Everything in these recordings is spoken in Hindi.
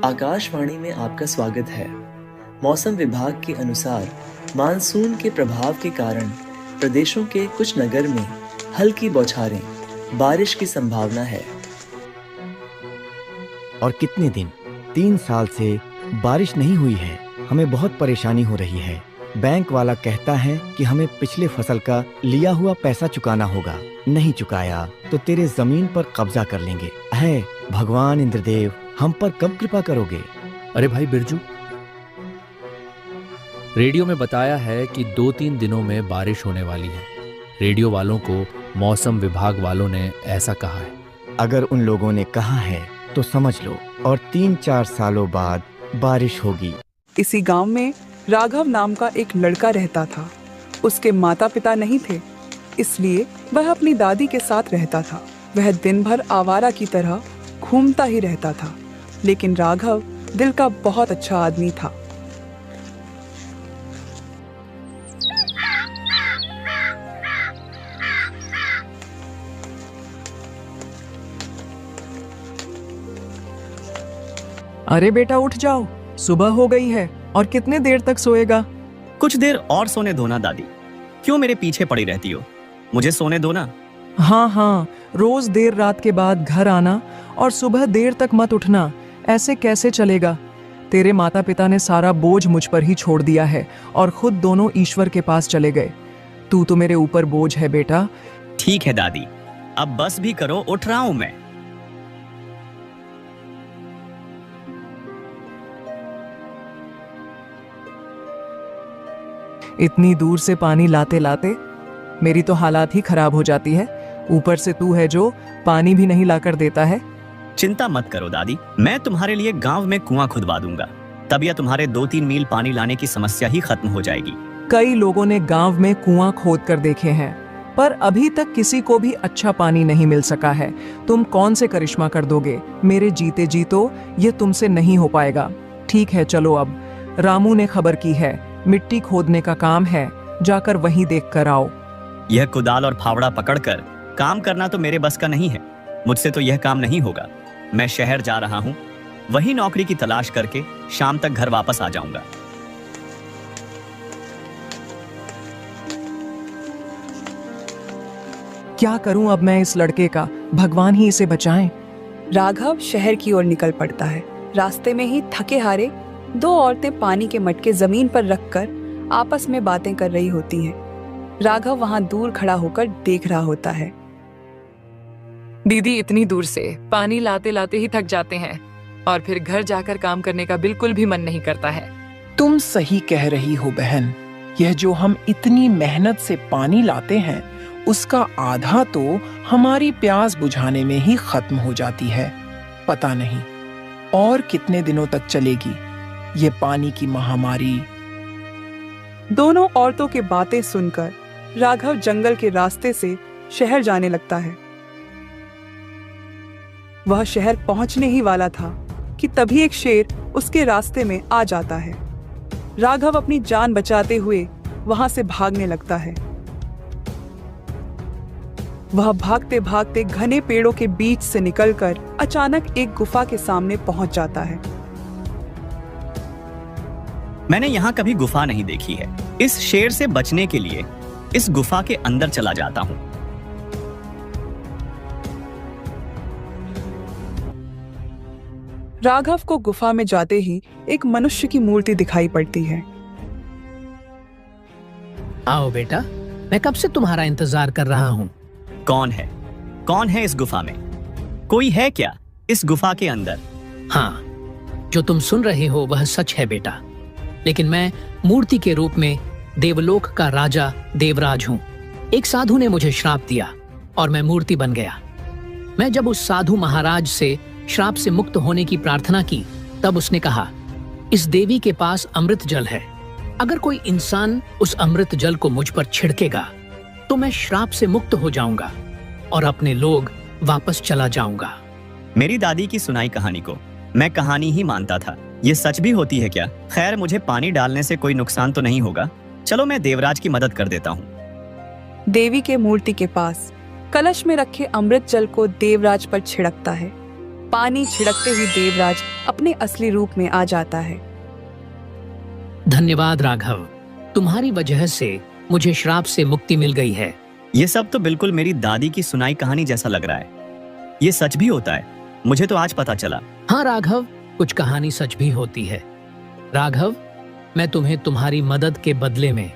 आकाशवाणी में आपका स्वागत है। मौसम विभाग के अनुसार मानसून के प्रभाव के कारण प्रदेशों के कुछ नगर में हल्की बौछारें, बारिश की संभावना है। और कितने दिन 3 साल से बारिश नहीं हुई है। हमें बहुत परेशानी हो रही है। बैंक वाला कहता है कि हमें पिछले फसल का लिया हुआ पैसा चुकाना होगा। नहीं चुकाया तो तेरे जमीन पर कब्जा कर लेंगे। है भगवान इंद्रदेव, हम पर कब कृपा करोगे? अरे भाई बिरजू, रेडियो में बताया है कि 2-3 दिनों में बारिश होने वाली है। रेडियो वालों को मौसम विभाग वालों ने ऐसा कहा है। अगर उन लोगों ने कहा है तो समझ लो, और 3-4 सालों बाद बारिश होगी। इसी गांव में राघव नाम का एक लड़का रहता था। उसके माता पिता नहीं थे, इसलिए वह अपनी दादी के साथ रहता था। वह दिन भर आवारा की तरह घूमता ही रहता था, लेकिन राघव दिल का बहुत अच्छा आदमी था। अरे बेटा उठ जाओ, सुबह हो गई है और कितने देर तक सोएगा? कुछ देर और सोने दो ना दादी। क्यों मेरे पीछे पड़ी रहती हो? मुझे सोने दो ना। हाँ, रोज देर रात के बाद घर आना और सुबह देर तक मत उठना, ऐसे कैसे चलेगा? तेरे माता पिता ने सारा बोझ मुझ पर ही छोड़ दिया है और खुद दोनों ईश्वर के पास चले गए। तू तो मेरे ऊपर बोझ है बेटा। ठीक है दादी, अब बस भी करो, उठ रहा हूं मैं। इतनी दूर से पानी लाते लाते मेरी तो हालात ही खराब हो जाती है। ऊपर से तू है जो पानी भी नहीं लाकर देता है। चिंता मत करो दादी, मैं तुम्हारे लिए गांव में कुआं खुदवा दूंगा। तब यह तुम्हारे 2-3 मील पानी लाने की समस्या ही खत्म हो जाएगी। कई लोगों ने गांव में कुआं खोद कर देखे हैं, पर अभी तक किसी को भी अच्छा पानी नहीं मिल सका है। तुम कौन से करिश्मा कर दोगे? मेरे जीते जी तो ये तुमसे नहीं हो पाएगा। ठीक है, चलो अब रामू ने खबर की है, मिट्टी खोदने का काम है, जाकर वहीं देख कर आओ। यह कुदाल और फावड़ा पकड़कर काम करना तो मेरे बस का नहीं है। मुझसे तो यह काम नहीं होगा। मैं शहर जा रहा हूँ, वही नौकरी की तलाश करके शाम तक घर वापस आ जाऊंगा। क्या करूं अब मैं इस लड़के का? भगवान ही इसे बचाएं। राघव शहर की ओर निकल पड़ता है। रास्ते में ही थके हारे 2 औरतें पानी के मटके जमीन पर रखकर आपस में बातें कर रही होती हैं। राघव वहां दूर खड़ा होकर देख रहा होता है। दीदी इतनी दूर से पानी लाते लाते ही थक जाते हैं और फिर घर जाकर काम करने का बिल्कुल भी मन नहीं करता है। तुम सही कह रही हो बहन। यह जो हम इतनी मेहनत से पानी लाते हैं, उसका आधा तो हमारी प्यास बुझाने में ही खत्म हो जाती है। पता नहीं और कितने दिनों तक चलेगी ये पानी की महामारी। दोनों औरतों की बातें सुनकर राघव जंगल के रास्ते से शहर जाने लगता है। वह शहर पहुंचने ही वाला था कि तभी एक शेर उसके रास्ते में आ जाता है। राघव अपनी जान बचाते हुए वहां से भागने लगता है। वह भागते भागते घने पेड़ों के बीच से निकलकर अचानक एक गुफा के सामने पहुंच जाता है। मैंने यहाँ कभी गुफा नहीं देखी है। इस शेर से बचने के लिए इस गुफा के अंदर चला जाता हूँ। राघव को गुफा में जाते ही एक मनुष्य की मूर्ति दिखाई पड़ती है। आओ बेटा, मैं कब से तुम्हारा इंतजार कर रहा हूँ। कौन है? कौन है इस गुफा में? कोई है क्या इस गुफा के अंदर? हाँ, जो तुम सुन रहे हो वह सच है बेटा, लेकिन मैं मूर्ति के रूप में देवलोक का राजा देवराज हूँ। एक साधु ने मुझे श्राप दिया और मैं मूर्ति बन गया। मैं जब उस साधु महाराज से श्राप से मुक्त होने की प्रार्थना की, तब उसने कहा, इस देवी के पास अमृत जल है। अगर कोई इंसान उस अमृत जल को मुझ पर छिड़केगा तो मैं श्राप से मुक्त हो जाऊंगा और अपने लोग वापस चला जाऊंगा। मेरी दादी की सुनाई कहानी को मैं कहानी ही मानता था। ये सच भी होती है क्या? खैर, मुझे पानी डालने से कोई नुकसान तो नहीं होगा। चलो मैं देवराज की मदद कर देता हूँ। देवी के मूर्ति के पास कलश में रखे अमृत जल को देवराज पर छिड़कता है। पानी छिड़कते ही देवराज अपने असली रूप में आ जाता है। धन्यवाद राघव, तुम्हारी वजह से मुझे श्राप से मुक्ति मिल गई है। ये सब तो बिल्कुल मेरी दादी की सुनाई कहानी जैसा लग रहा है। ये सच भी होता है, मुझे तो आज पता चला। हाँ राघव, कुछ कहानी सच भी होती है। राघव, मैं तुम्हें तुम्हारी मदद के बदले में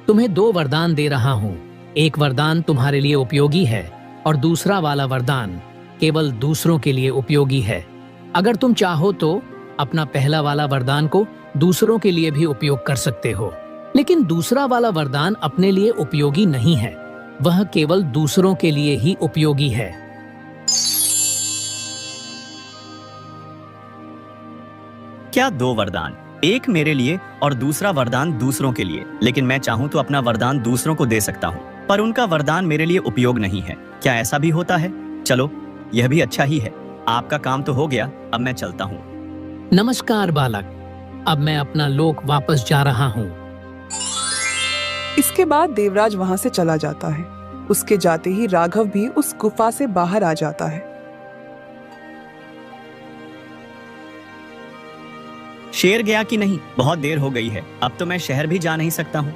तुम्हें 2 वरदान दे रहा हूँ। एक वरदान तुम्हारे लिए उपयोगी है और दूसरा वाला वरदान केवल दूसरों के लिए उपयोगी है। अगर तुम चाहो तो अपना पहला वाला वरदान को दूसरों के लिए भी उपयोग कर सकते हो, लेकिन दूसरा वाला वरदान अपने लिए उपयोगी नहीं है, वह केवल दूसरों के लिए ही उपयोगी है। क्या 2 वरदान? एक मेरे लिए और दूसरा वरदान दूसरों के लिए। लेकिन मैं चाहूँ तो अपना वरदान दूसरों को दे सकता हूँ, पर उनका वरदान मेरे लिए उपयोग नहीं है। क्या ऐसा भी होता है? चलो, यह भी अच्छा ही है। आपका काम तो हो गया, अब मैं चलता हूँ। नमस्कार बालक, अब मैं अपना लोक वापस जा रहा हूँ। इसके बाद देवराज वहां से चला जाता है। उसके जाते ही राघव भी उस गुफा से बाहर आ जाता है। शेर गया कि नहीं? बहुत देर हो गई है, अब तो मैं शहर भी जा नहीं सकता हूँ।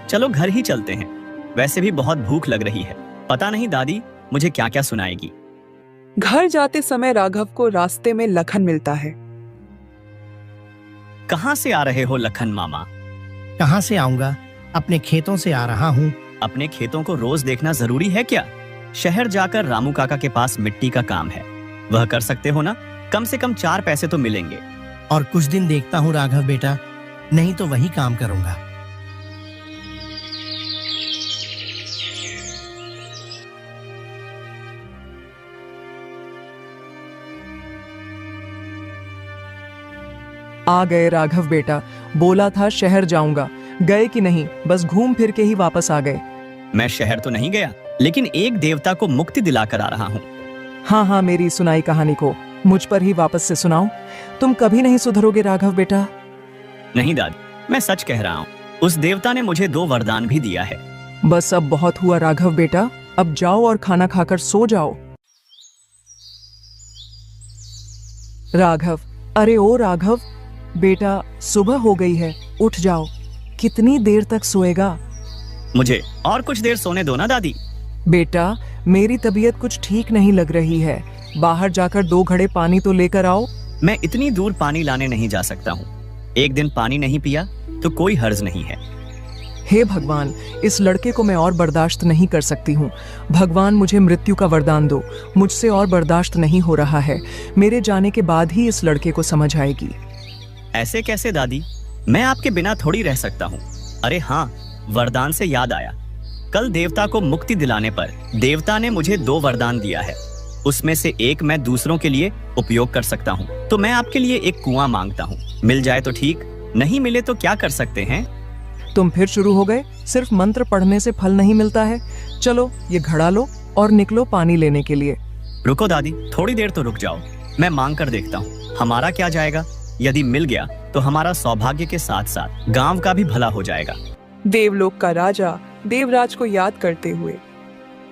चलो घर ही चलते हैं, वैसे भी बहुत भूख लग रही है। पता नहीं दादी मुझे क्या क्या सुनाएगी। घर जाते समय राघव को रास्ते में लखन मिलता है। कहाँ से आ रहे हो लखन मामा? कहाँ से आऊंगा, अपने खेतों से आ रहा हूँ। अपने खेतों को रोज देखना जरूरी है क्या? शहर जाकर रामू काका के पास मिट्टी का काम है, वह कर सकते हो ना? कम से कम 4 पैसे तो मिलेंगे। और कुछ दिन देखता हूँ राघव बेटा, नहीं तो वही काम करूंगा। आ गए राघव बेटा, बोला था शहर जाऊंगा, गए कि नहीं? बस घूम फिर के ही वापस आ गए। मैं शहर तो नहीं गया, लेकिन एक देवता को मुक्ति दिलाकर आ रहा हूँ। हाँ, मेरी सुनाई कहानी को मुझ पर ही वापस से सुनाओ। तुम कभी नहीं सुधरोगे राघव बेटा। नहीं दादी, मैं सच कह रहा हूँ। उस देवता ने मुझे 2 वरदान भी दिया है। बस अब बहुत हुआ राघव बेटा, अब जाओ और खाना खाकर सो जाओ। राघव, अरे ओ राघव बेटा, सुबह हो गई है, उठ जाओ। कितनी देर तक सोएगा? मुझे और कुछ देर सोने दो ना दादी। बेटा, मेरी तबीयत कुछ ठीक नहीं लग रही है, बाहर जाकर 2 घड़े पानी तो लेकर आओ। मैं इतनी दूर पानी लाने नहीं जा सकता हूँ। एक दिन पानी नहीं पिया तो कोई हर्ज नहीं है। हे भगवान, इस लड़के को मैं और बर्दाश्त नहीं कर सकती हूँ। भगवान मुझे मृत्यु का वरदान दो, मुझसे और बर्दाश्त नहीं हो रहा है। मेरे जाने के बाद ही इस लड़के को समझ आएगी। ऐसे कैसे दादी, मैं आपके बिना थोड़ी रह सकता हूँ। अरे हाँ, वरदान से याद आया, कल देवता को मुक्ति दिलाने पर देवता ने मुझे 2 वरदान दिया है। उसमें से एक मैं दूसरों के लिए उपयोग कर सकता हूँ। तो मैं आपके लिए एक कुआं मांगता हूँ, मिल जाए तो ठीक, नहीं मिले तो क्या कर सकते हैं? तुम फिर शुरू हो गए? सिर्फ मंत्र पढ़ने से फल नहीं मिलता है। चलो ये घड़ा लो और निकलो पानी लेने के लिए। रुको दादी, थोड़ी देर तो रुक जाओ, मैं मांग कर देखता हूँ। हमारा क्या जाएगा, यदि मिल गया तो हमारा सौभाग्य के साथ साथ गांव का भी भला हो जाएगा। देवलोक का राजा देवराज को याद करते हुए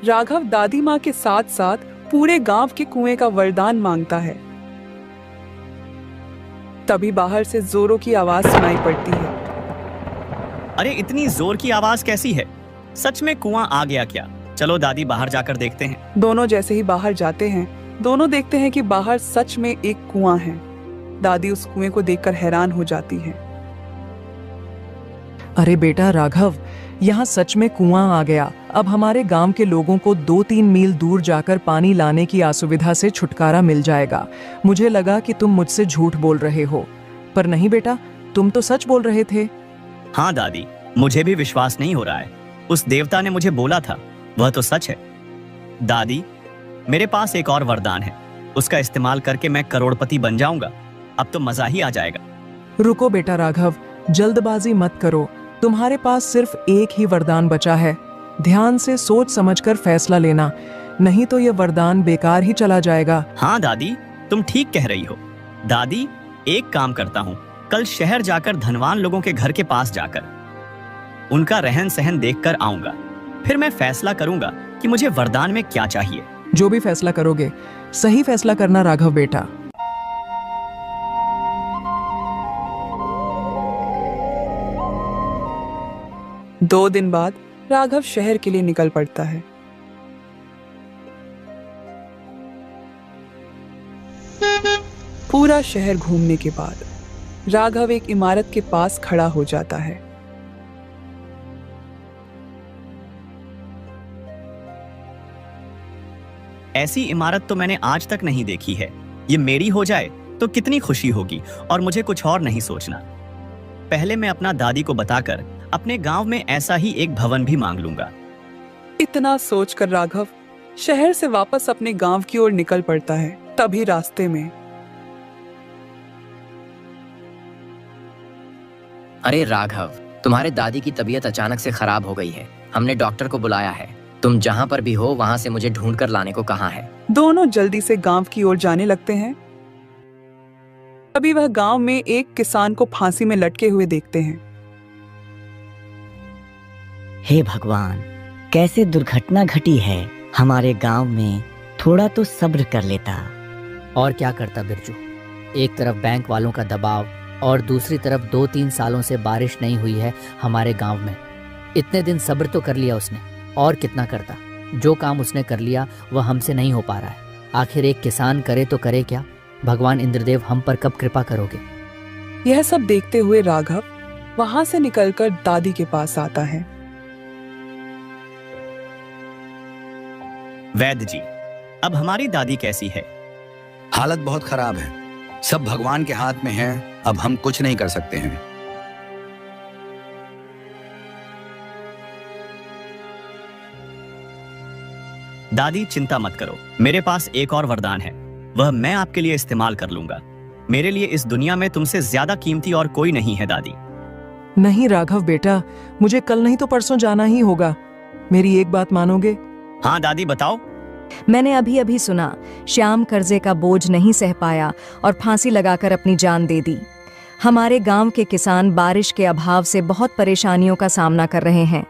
राघव दादी माँ के साथ साथ पूरे गांव के कुएं का वरदान मांगता है। तभी बाहर से जोरों की आवाज सुनाई पड़ती है। अरे इतनी जोर की आवाज कैसी है? सच में कुआं आ गया क्या? चलो दादी बाहर जाकर देखते हैं। दोनों जैसे ही बाहर जाते हैं, दोनों देखते हैं कि बाहर सच में एक कुआं है। दादी उस कुएं को देखकर हैरान हो जाती है। अरे बेटा राघव, यहाँ सच में कुआं आ गया। अब हमारे गांव के लोगों को 2-3 मील दूर जाकर पानी लाने की असुविधा से छुटकारा मिल जाएगा। मुझे लगा कि तुम मुझसे झूठ बोल रहे हो, पर नहीं बेटा, तुम तो सच बोल रहे थे। हाँ दादी, मुझे भी विश्वास नहीं हो रहा है। उस देवता ने मुझे बोला था, वह तो सच है। दादी, मेरे पास एक और वरदान है, उसका इस्तेमाल करके मैं करोड़पति बन जाऊंगा। अब तो मजा ही आ जाएगा। रुको बेटा राघव, जल्दबाजी मत करो। तुम्हारे पास सिर्फ एक ही वरदान बचा है। ध्यान से सोच समझकर फैसला लेना, नहीं तो यह वरदान बेकार ही चला जाएगा। हाँ दादी, तुम ठीक कह रही हो। दादी, एक काम करता हूँ, कल शहर जाकर धनवान लोगों के घर के पास जाकर उनका रहन सहन देखकर आऊंगा। फिर मैं फैसला करूंगा कि मुझे वरदान में क्या चाहिए। जो भी फैसला करोगे सही फैसला करना राघव बेटा। दो दिन बाद राघव शहर के लिए निकल पड़ता है। पूरा शहर घूमने के बाद राघव एक इमारत के पास खड़ा हो जाता है। ऐसी इमारत तो मैंने आज तक नहीं देखी है। ये मेरी हो जाए तो कितनी खुशी होगी, और मुझे कुछ और नहीं सोचना। पहले मैं अपना दादी को बताकर अपने गांव में ऐसा ही एक भवन भी मांग लूंगा। इतना सोचकर राघव शहर से वापस अपने गांव की ओर निकल पड़ता है। तभी रास्ते में अरे राघव, तुम्हारे दादी की तबीयत अचानक से खराब हो गई है। हमने डॉक्टर को बुलाया है। तुम जहाँ पर भी हो वहाँ से मुझे ढूंढ कर लाने को कहा है। दोनों जल्दी से गांव की ओर जाने लगते हैं। तभी वह गांव में एक किसान को फांसी में लटके हुए देखते हैं। हे भगवान, कैसे दुर्घटना घटी है। हमारे गांव में थोड़ा तो सब्र कर लेता। और क्या करता बिरजू, एक तरफ बैंक वालों का दबाव और दूसरी तरफ 2-3 सालों से बारिश नहीं हुई है हमारे गांव में। इतने दिन सब्र तो कर लिया उसने, और कितना करता। जो काम उसने कर लिया वह हमसे नहीं हो पा रहा है। आखिर एक किसान करे तो करे क्या। भगवान इंद्रदेव हम पर कब कृपा करोगे। यह सब देखते हुए राघव वहां से निकलकर दादी के पास आता है। वैद्य जी, अब हमारी दादी कैसी है? हालत बहुत खराब है। सब भगवान के हाथ में है। अब हम कुछ नहीं कर सकते हैं। दादी चिंता मत करो, मेरे पास एक और वरदान है। वह मैं आपके लिए इस्तेमाल कर लूंगा। मेरे लिए इस दुनिया में तुमसे ज्यादा कीमती और कोई नहीं है दादी। नहीं राघव बेटा, मुझे कल नहीं तो परसों जाना ही होगा। मेरी एक बात मानोगे? हाँ दादी, बताओ। मैंने अभी अभी सुना श्याम कर्जे का बोझ नहीं सह पाया और फांसी लगाकर अपनी जान दे दी। हमारे गांव के किसान बारिश के अभाव से बहुत परेशानियों का सामना कर रहे हैं।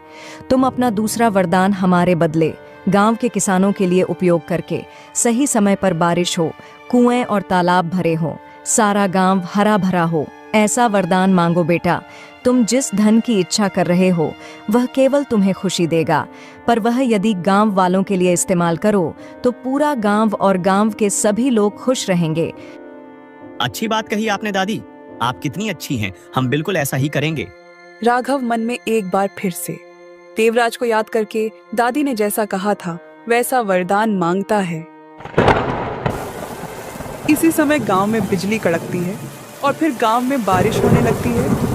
तुम अपना दूसरा वरदान हमारे बदले गांव के किसानों के लिए उपयोग करके सही समय पर बारिश हो, कुएं और तालाब भरे हो, सारा गांव हरा भरा हो, ऐसा वरदान मांगो बेटा। तुम जिस धन की इच्छा कर रहे हो वह केवल तुम्हें खुशी देगा, पर वह यदि गांव वालों के लिए इस्तेमाल करो तो पूरा गांव और गांव के सभी लोग खुश रहेंगे। अच्छी बात कही आपने दादी। आप कितनी अच्छी हैं। हम बिल्कुल ऐसा ही करेंगे। राघव मन में एक बार फिर से देवराज को याद करके दादी ने जैसा कहा था वैसा वरदान मांगता है। इसी समय गांव में बिजली कड़कती है और फिर गांव में बारिश होने लगती है।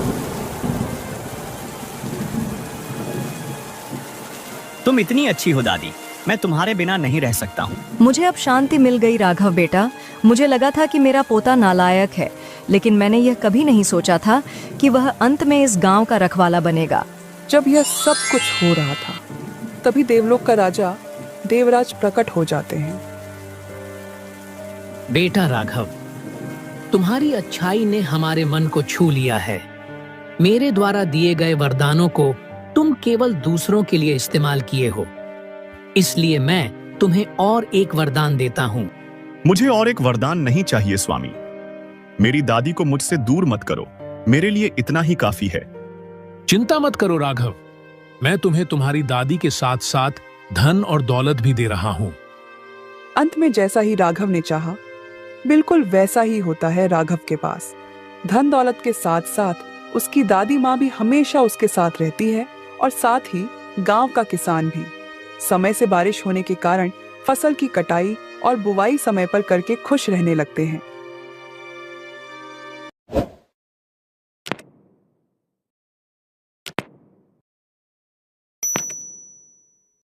तुम इतनी अच्छी हो दादी, मैं तुम्हारे बिना नहीं रह सकता हूँ। मुझे अब शांति मिल गई राघव बेटा। मुझे लगा था कि मेरा पोता नालायक है, लेकिन मैंने यह कभी नहीं सोचा था कि वह अंत में इस गांव का रखवाला बनेगा। जब यह सब कुछ हो रहा था तभी देवलोक का राजा देवराज प्रकट हो जाते हैं। बेटा राघव, तुम्हारी अच्छाई ने हमारे मन को छू लिया है। मेरे द्वारा दिए गए वरदानों को तुम केवल दूसरों के लिए इस्तेमाल किए हो, इसलिए मैं तुम्हें और एक वरदान देता हूँ। मुझे और एक वरदान नहीं चाहिए स्वामी। मेरी दादी को मुझसे दूर मत करो। मेरे लिए इतना ही काफी है। चिंता मत करो राघव, मैं तुम्हें तुम्हारी दादी के साथ साथ धन और दौलत भी दे रहा हूँ। अंत में जैसा ही राघव ने चाहा बिल्कुल वैसा ही होता है। राघव के पास धन दौलत के साथ साथ उसकी दादी माँ भी हमेशा उसके साथ रहती है, और साथ ही गांव का किसान भी। समय से बारिश होने के कारण फसल की कटाई और बुवाई समय पर करके खुश रहने लगते हैं।